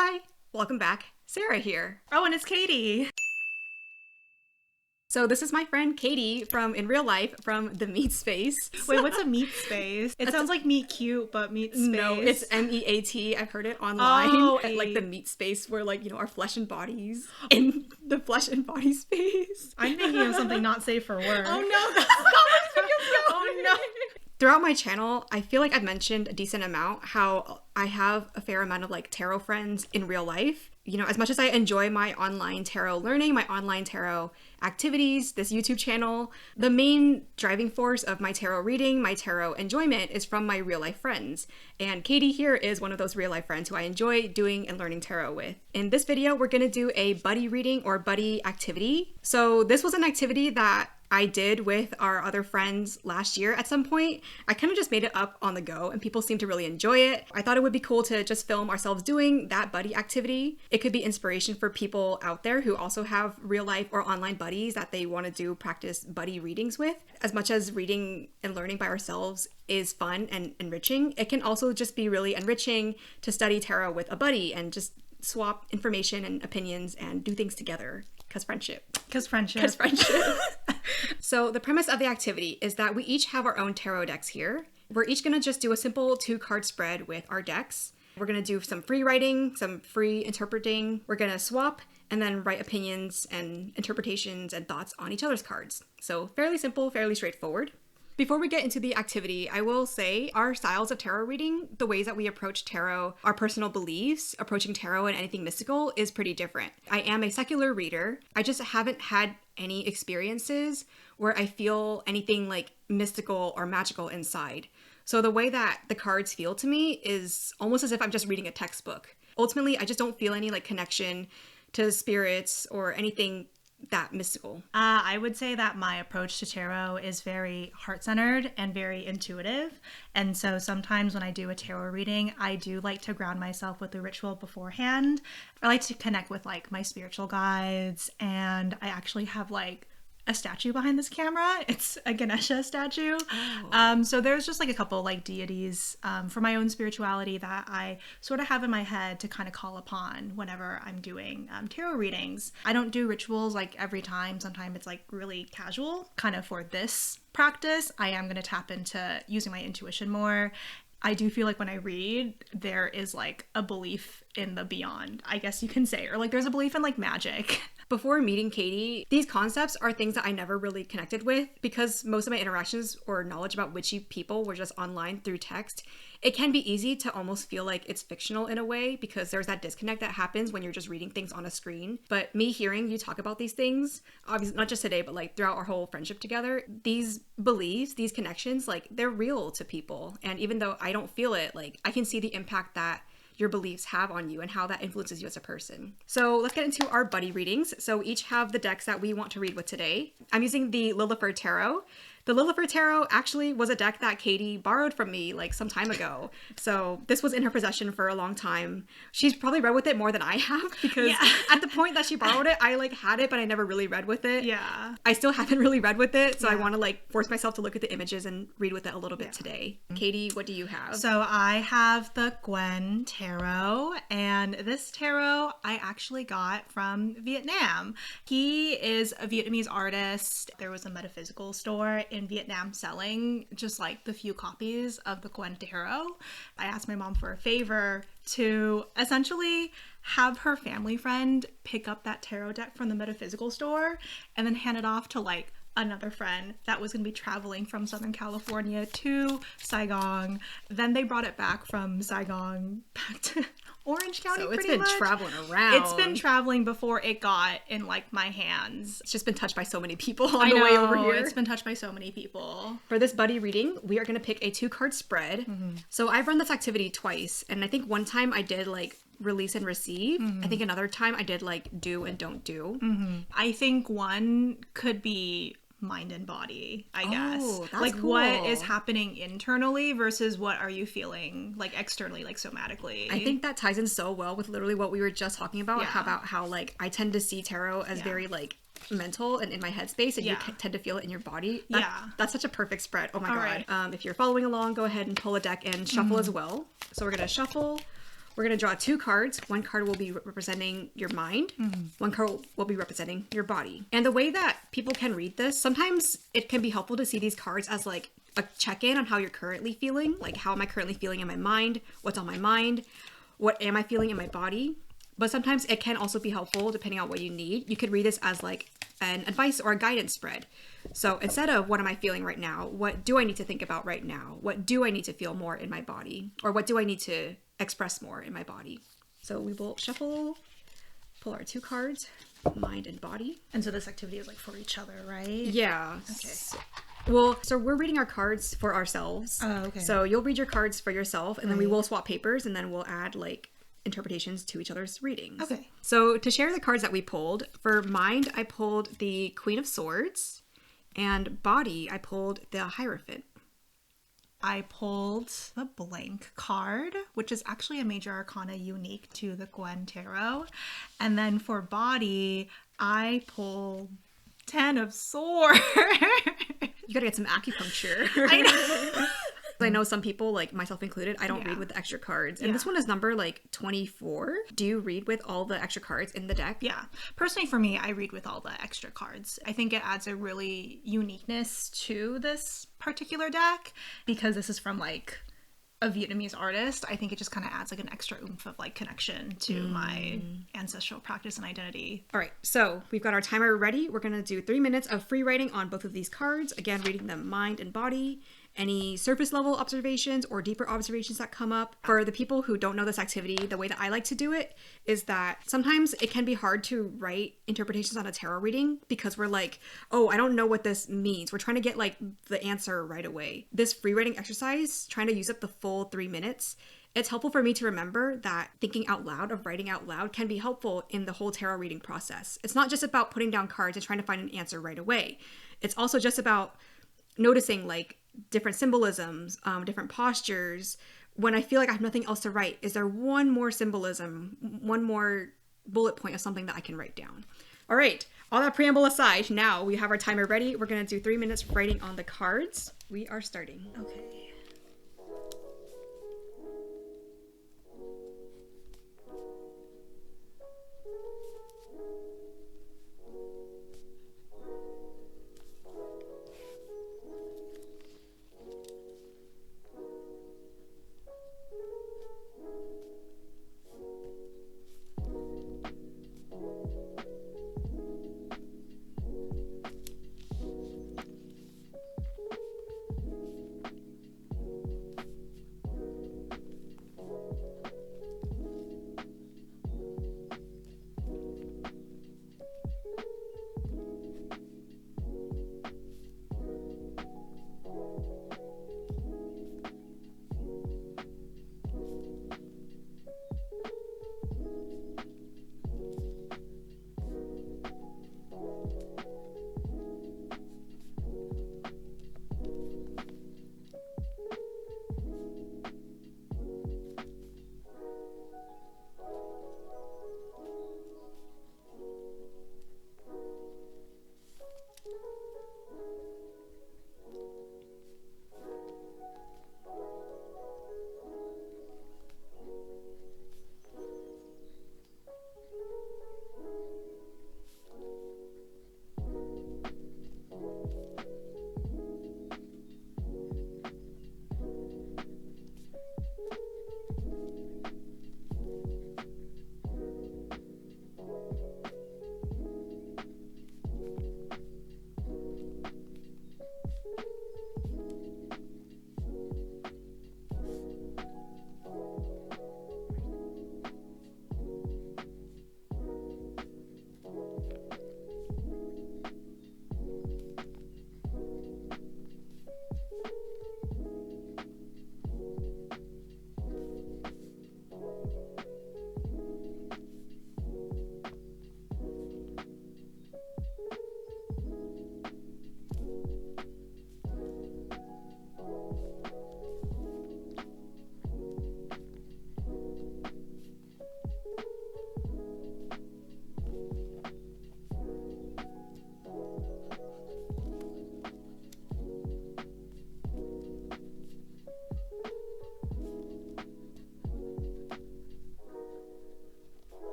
Hi, welcome back. Sarah here. Oh, and it's Kady. So this is my friend Kady from in real life from the Meat Space. Wait, what's a meat space? It sounds like meat cute, but meat space. No, it's MEAT. I've heard it online. Oh, at, like the meat space where our flesh and bodies in the flesh and body space. I'm thinking of something not safe for work. Oh no, that's not what this video's going. Oh no. Throughout my channel, I feel like I've mentioned a decent amount how I have a fair amount of tarot friends in real life. As much as I enjoy my online tarot learning, my online tarot activities, this YouTube channel, the main driving force of my tarot reading, my tarot enjoyment is from my real life friends. And Kady here is one of those real life friends who I enjoy doing and learning tarot with. In this video, we're going to do a buddy reading or buddy activity. So this was an activity that I did with our other friends last year at some point. I kind of just made it up on the go and people seemed to really enjoy it. I thought it would be cool to just film ourselves doing that buddy activity. It could be inspiration for people out there who also have real life or online buddies that they want to do practice buddy readings with. As much as reading and learning by ourselves is fun and enriching, it can also just be really enriching to study tarot with a buddy and just swap information and opinions and do things together. Because friendship. So the premise of the activity is that we each have our own tarot decks here. We're each going to just do a simple 2-card spread with our decks. We're going to do some free writing, some free interpreting. We're going to swap and then write opinions and interpretations and thoughts on each other's cards. So fairly simple, fairly straightforward. Before we get into the activity, I will say our styles of tarot reading, the ways that we approach tarot, our personal beliefs, approaching tarot and anything mystical is pretty different. I am a secular reader. I just haven't had any experiences where I feel anything mystical or magical inside. So the way that the cards feel to me is almost as if I'm just reading a textbook. Ultimately, I just don't feel any connection to spirits or anything that mystical. I would say that my approach to tarot is very heart-centered and very intuitive. And so sometimes when I do a tarot reading, I do like to ground myself with a ritual beforehand. I like to connect with my spiritual guides, and I actually have a statue behind this camera. It's a Ganesha statue. Oh. So there's just a couple deities for my own spirituality that I sort of have in my head to kind of call upon whenever I'm doing tarot readings. I don't do rituals every time. Sometimes it's really casual. Kind of for this practice, I am going to tap into using my intuition more. I do feel when I read, there is a belief in the beyond, I guess you can say, or there's a belief in magic. Before meeting Kady, these concepts are things that I never really connected with because most of my interactions or knowledge about witchy people were just online through text. It can be easy to almost feel like it's fictional in a way because there's that disconnect that happens when you're just reading things on a screen. But me hearing you talk about these things, obviously not just today, but throughout our whole friendship together, these beliefs, these connections, they're real to people. And even though I don't feel it, I can see the impact that your beliefs have on you and how that influences you as a person. So let's get into our buddy readings. So we each have the decks that we want to read with today. I'm using the Lilifer Tarot. The Lilifer Tarot actually was a deck that Kady borrowed from me some time ago. So this was in her possession for a long time. She's probably read with it more than I have because at the point that she borrowed it, I had it, but I never really read with it. Yeah. I still haven't really read with it. So I want to force myself to look at the images and read with it a little bit today. Kady, what do you have? So I have the Quên Tarot, and this tarot I actually got from Vietnam. He is a Vietnamese artist. There was a metaphysical store in Vietnam selling just the few copies of the Quên Tarot. I asked my mom for a favor to essentially have her family friend pick up that tarot deck from the metaphysical store and then hand it off to another friend that was going to be traveling from Southern California to Saigon. Then they brought it back from Saigon back to Orange County. So it's been traveling around. It's been traveling before it got in my hands. It's just been touched by so many people on the way over here. It's been touched by so many people. For this buddy reading, we are going to pick a 2-card spread. So I've run this activity twice, and I think one time I did release and receive. I think another time I did do and don't do. I think one could be mind and body, I guess. That's cool. What is happening internally versus what are you feeling externally, somatically. I think that ties in so well with literally what we were just talking about, about how I tend to see tarot as very mental and in my headspace, and you tend to feel it in your body. That's such a perfect spread. Oh my god. Right. If you're following along, go ahead and pull a deck and shuffle as well. So we're gonna shuffle We're going to draw 2 cards. One card will be representing your mind. One card will be representing your body. And the way that people can read this, sometimes it can be helpful to see these cards as like a check-in on how you're currently feeling. Like, how am I currently feeling in my mind? What's on my mind? What am I feeling in my body? But sometimes it can also be helpful depending on what you need. You could read this as like an advice or a guidance spread. So instead of what am I feeling right now, what do I need to think about right now? What do I need to feel more in my body? Or what do I need to express more in my body? So we will shuffle, pull our 2 cards, mind and body. And so this activity is like for each other, right? Yeah. Okay. So we're reading our cards for ourselves. Oh, okay. So you'll read your cards for yourself, and then we will swap papers, and then we'll add like interpretations to each other's readings. Okay. So to share the cards that we pulled, for mind, I pulled the Queen of Swords, and body, I pulled the Hierophant. I pulled the blank card, which is actually a major arcana unique to the Quên tarot. And then for body, I pulled 10 of Swords. You gotta get some acupuncture. I know. I know some people, like myself included, I don't read with the extra cards. And this one is number like 24. Do you read with all the extra cards in the deck? Yeah. Personally, for me, I read with all the extra cards. I think it adds a really uniqueness to this particular deck because this is from like a Vietnamese artist. I think it just kind of adds like an extra oomph of like connection to my ancestral practice and identity. All right, so we've got our timer ready. We're gonna do 3 minutes of free writing on both of these cards. Again, reading them mind and body. Any surface level observations or deeper observations that come up. For the people who don't know this activity, the way that I like to do it is that sometimes it can be hard to write interpretations on a tarot reading because we're like, oh, I don't know what this means. We're trying to get like the answer right away. This free writing exercise, trying to use up the full 3 minutes, it's helpful for me to remember that thinking out loud, of writing out loud, can be helpful in the whole tarot reading process. It's not just about putting down cards and trying to find an answer right away. It's also just about noticing like different symbolisms, different postures. When I feel like I have nothing else to write, is there one more symbolism, one more bullet point of something that I can write down? All right, all that preamble aside, now we have our timer ready. We're gonna do 3 minutes writing on the cards. We are starting. Okay.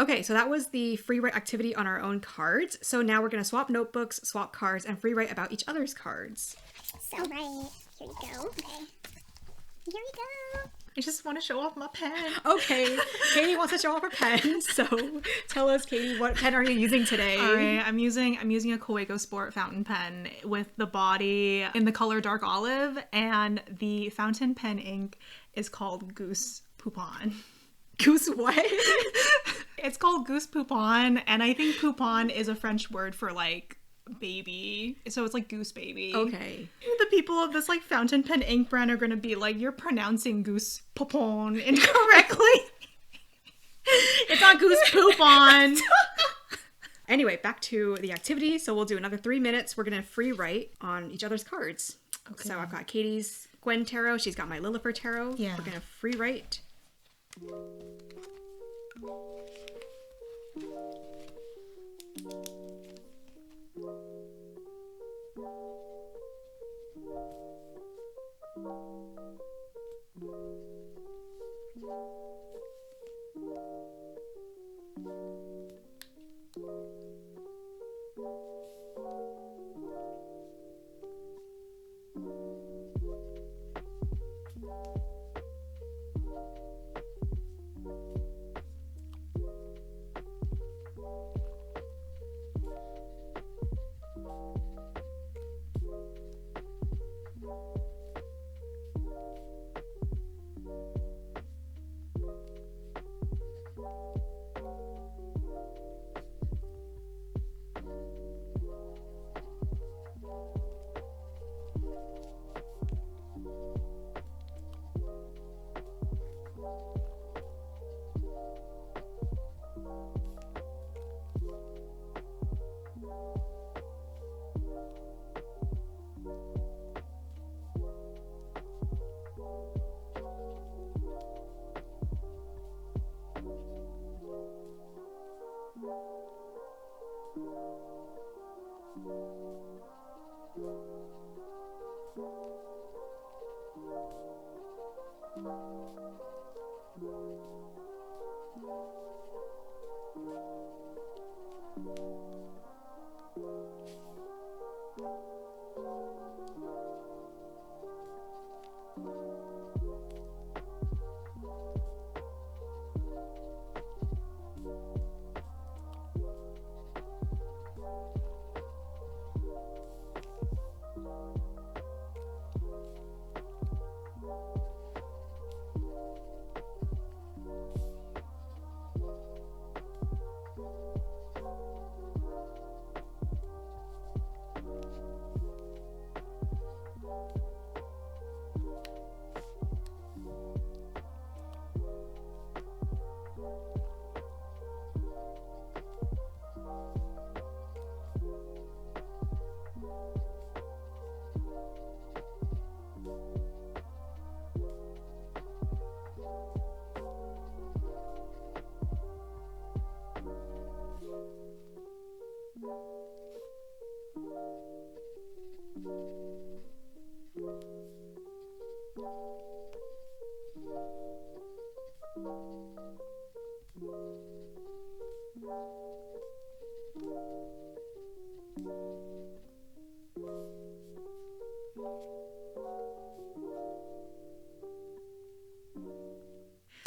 Okay, so that was the free write activity on our own cards. So now we're going to swap notebooks, swap cards, and free write about each other's cards. So right, here you go. Okay. Here we go. I just want to show off my pen. Okay, Kady wants to show off her pen. So tell us, Kady, what pen are you using today? All right, I'm using a Coego Sport fountain pen with the body in the color dark olive, and the fountain pen ink is called Goose Poupon. Goose what? It's called Goose Poupon, and I think Poupon is a French word for like baby, so it's like goose baby. Okay. The people of this like fountain pen ink brand are gonna be like, you're pronouncing Goose Poupon incorrectly. It's not Goose Poupon. Anyway, back to the activity. So we'll do another 3 minutes. We're gonna free write on each other's cards. Okay. So I've got Kady's Quên tarot. She's got my Lilifer tarot. Yeah. We're gonna free write.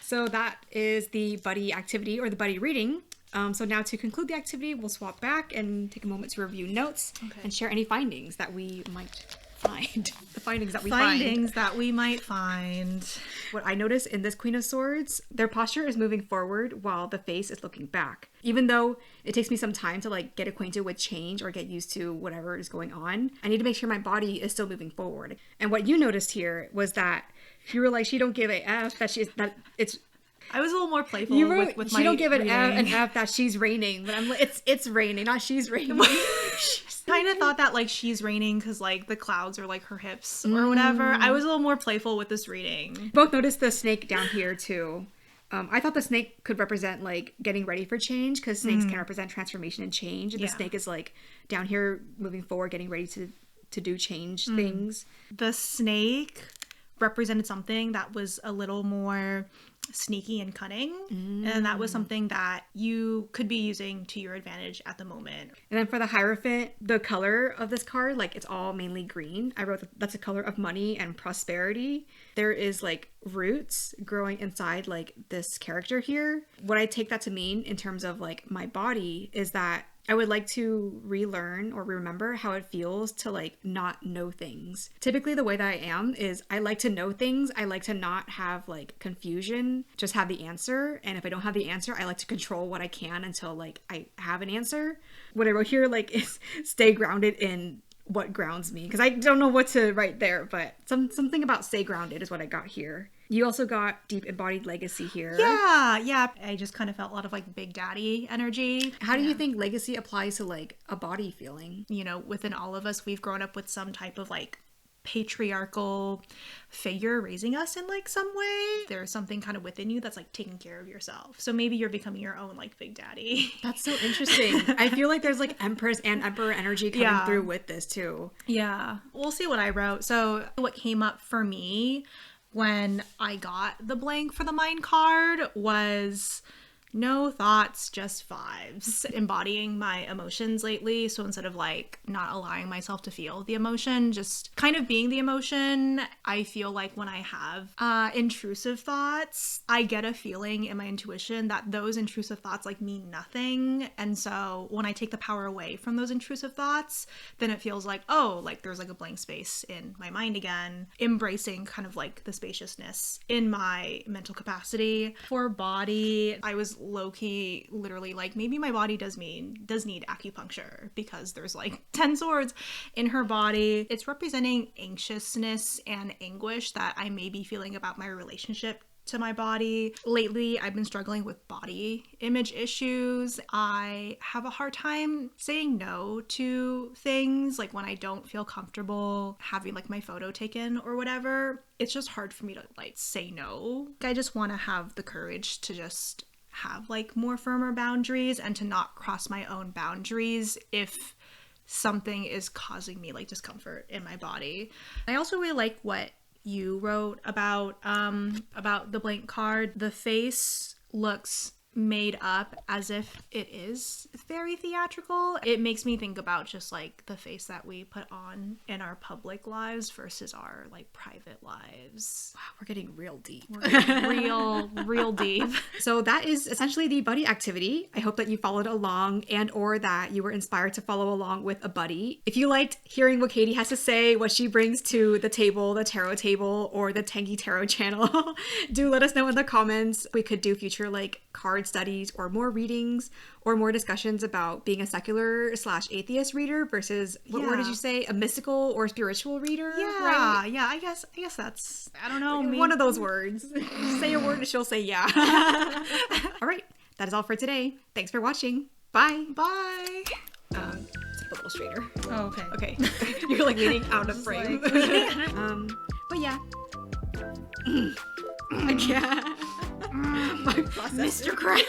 So that is the buddy activity or the buddy reading. So now to conclude the activity, we'll swap back and take a moment to review notes and share any findings that we might find. The findings that we might find. What I noticed in this Queen of Swords, their posture is moving forward while the face is looking back. Even though it takes me some time to like get acquainted with change or get used to whatever is going on, I need to make sure my body is still moving forward. And what you noticed here was that you were like, she don't give a F, I was a little more playful with my she don't give an reading. F that she's raining, but I'm like, it's raining, not she's raining. Kind of thought that like she's raining because like the clouds are like her hips or whatever. I was a little more playful with this reading. Both noticed the snake down here too. I thought the snake could represent like getting ready for change because snakes can represent transformation and change. And the snake is like down here moving forward, getting ready to do change things. The snake represented something that was a little more sneaky and cunning. And that was something that you could be using to your advantage at the moment. And then for the Hierophant, the color of this card, like it's all mainly green. I wrote that's a color of money and prosperity. There is like roots growing inside like this character here. What I take that to mean in terms of like my body is that I would like to relearn or remember how it feels to like not know things. Typically the way that I am is I like to know things. I like to not have like confusion, just have the answer. And if I don't have the answer, I like to control what I can until like I have an answer. What I wrote here like is stay grounded in what grounds me, because I don't know what to write there, but something about stay grounded is what I got here. You also got deep embodied legacy here. Yeah. I just kind of felt a lot of like Big Daddy energy. How do you think legacy applies to like a body feeling? You know, within all of us, we've grown up with some type of like patriarchal figure raising us in like some way. There's something kind of within you that's like taking care of yourself. So maybe you're becoming your own like Big Daddy. That's so interesting. I feel like there's like Empress and Emperor energy coming through with this too. Yeah. We'll see what I wrote. So what came up for me when I got the blank for the mind card was no thoughts, just vibes. Embodying my emotions lately. So instead of like not allowing myself to feel the emotion, just kind of being the emotion. I feel like when I have intrusive thoughts, I get a feeling in my intuition that those intrusive thoughts like mean nothing. And so when I take the power away from those intrusive thoughts, then it feels like, oh, like there's like a blank space in my mind again. Embracing kind of like the spaciousness in my mental capacity. For body, I was low-key literally like maybe my body does need acupuncture because there's like 10 swords in her body. It's representing anxiousness and anguish that I may be feeling about my relationship to my body. Lately, I've been struggling with body image issues. I have a hard time saying no to things, like when I don't feel comfortable having like my photo taken or whatever. It's just hard for me to like say no. I just want to have the courage to just have like more firmer boundaries and to not cross my own boundaries if something is causing me like discomfort in my body. I also really like what you wrote about the blank card. The face looks made up as if it is very theatrical. It makes me think about just like the face that we put on in our public lives versus our like private lives. Wow, we're getting real deep. We're getting real deep. So that is essentially the buddy activity. I hope that you followed along and or that you were inspired to follow along with a buddy. If you liked hearing what Kady has to say, what she brings to the table, the tarot table, or the Tangy Tarot channel, do let us know in the comments. We could do future like card studies or more readings or more discussions about being a secular / atheist reader versus what word did you say, a mystical or spiritual reader? Right? Yeah, I guess that's, I don't know, one of those words. Say a word and she'll say yeah. All right, that is all for today. Thanks for watching. Bye. Bye. Sit up a little straighter. Oh, okay. You're like leaning out of frame. But yeah. I can't. My process. Mr. Crab.